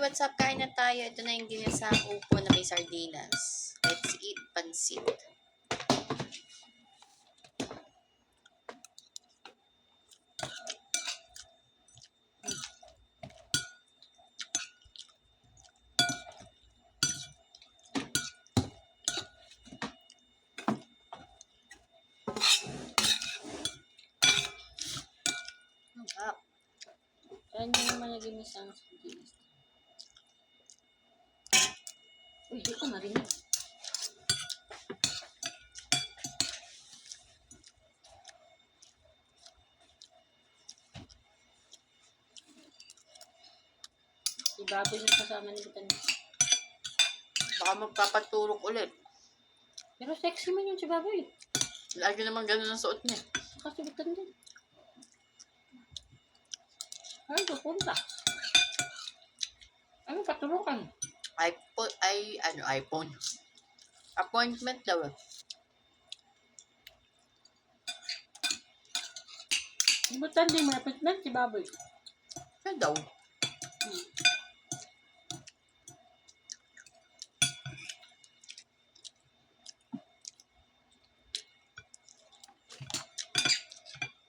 what's up? Kain na tayo. Ito na yung ginisang upo na may sardinas. Let's eat pansit. Yan yung mga ginisang sardinas. Uy, di ko marinig. Si Baboy yung kasama ni Bitan. Baka magpapatulog ulit. Pero sexy man yung si Baboy. Lagi naman ganun ang suot niya. Saka si Bitan din. Ay, pupunta. Ano patulungan? iPhone. Appointment daw. Si Bitan din may appointment si Baboy. Siya daw.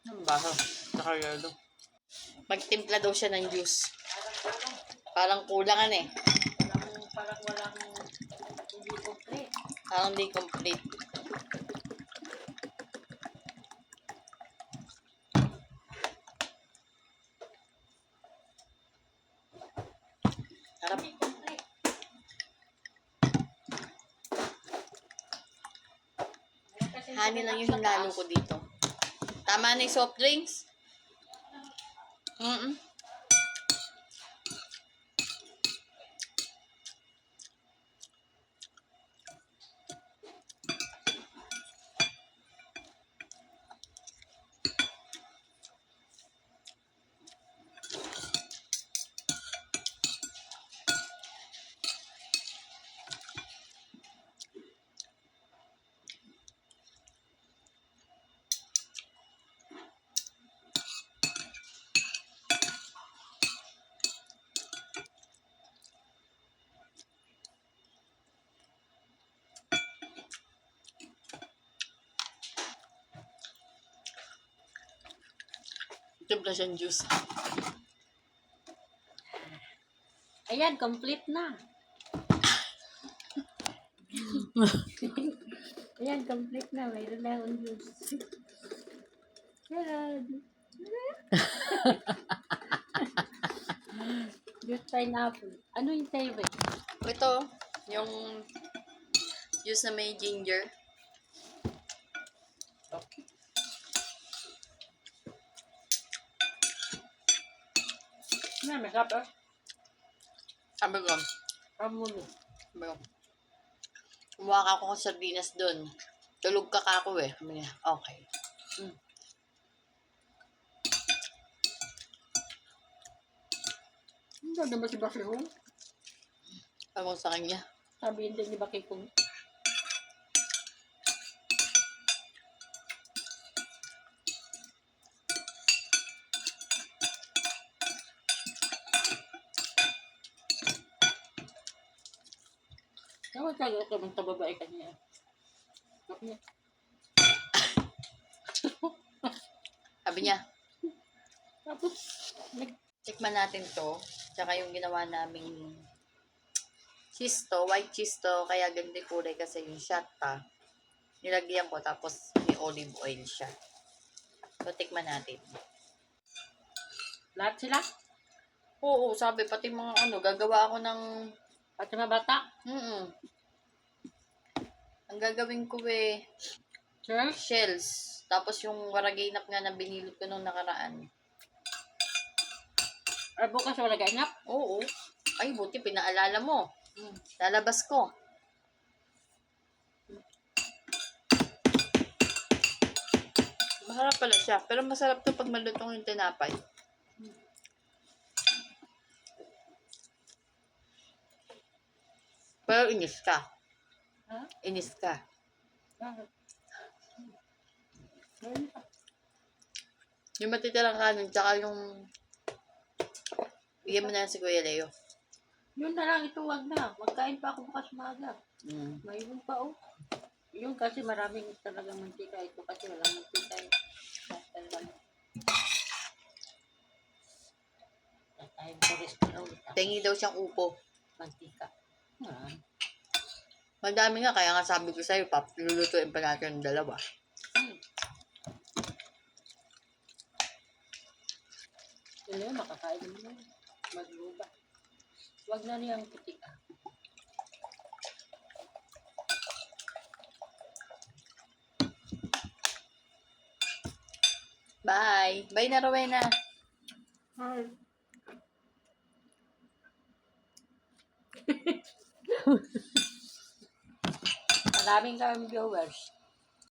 Ang baho. Nakalalo. Magtimpla daw siya ng juice. Parang kulangan eh. Parang walang hindi complete. Parang di complete. Harap. Hindi complete. Honey lang yung hinalo ko dito. Tama na yung soft drinks? Timpla siyang juice. Ayan, complete na. Ayan, complete na. Mayroon na akong juice. Ayan. Juice pineapple. Ano yung favorite? Ito, yung juice na may ginger. Okay. Masarap eh. Sabi ko, Pamulo. kumuha ka ako ng sardinas dun. Tulog ka ako eh. Sabi niya, okay. Ano naman si Bakihong? Tawag sa kanya. Sabihin din ni Bakihong. Tawag tayo ito ng tababae kanya. Okay. Sabi niya, Tapos, tikman natin to. Tsaka yung ginawa naming cheese to, white cheese to. Kaya ganito yung kulay kasi yung shot pa. Nilagyan ko tapos may olive oil siya. So, tikman natin. lahat sila. Oo, sabi pati mga gagawa ako ng Pati mga bata. Ang gagawin ko Sure. shells. Tapos yung waraginap nga na binilot ko nung nakaraan. Ay, bukas wala ganap. Oo. Ay, buti pinaalala mo. Lalabas ko. Masarap pala siya. Pero masarap to pag malutong yung tinapay. Pero inis ka. Ha? Inis ka. Yung matitirang kanin, tsaka yung bigyan mo na yan si Kuya Leo. Yun na lang, ito wag na. Magkain pa ako bukas umaga. Mm. May yun pa oh. Yun kasi maraming talagang mantika. Ito kasi walang mantika eh. Talagang tayo sa restaurant. Tingi daw siyang upo. Mantika. Marami. Madami nga, kaya nga sabi ko sa'yo, lulutuin pa natin ng dalawa. Yun yun, makakain mo na. Magluba. Wag na niyang putika. Bye! Bye na, Rowena! Hi. Maraming kami viewers.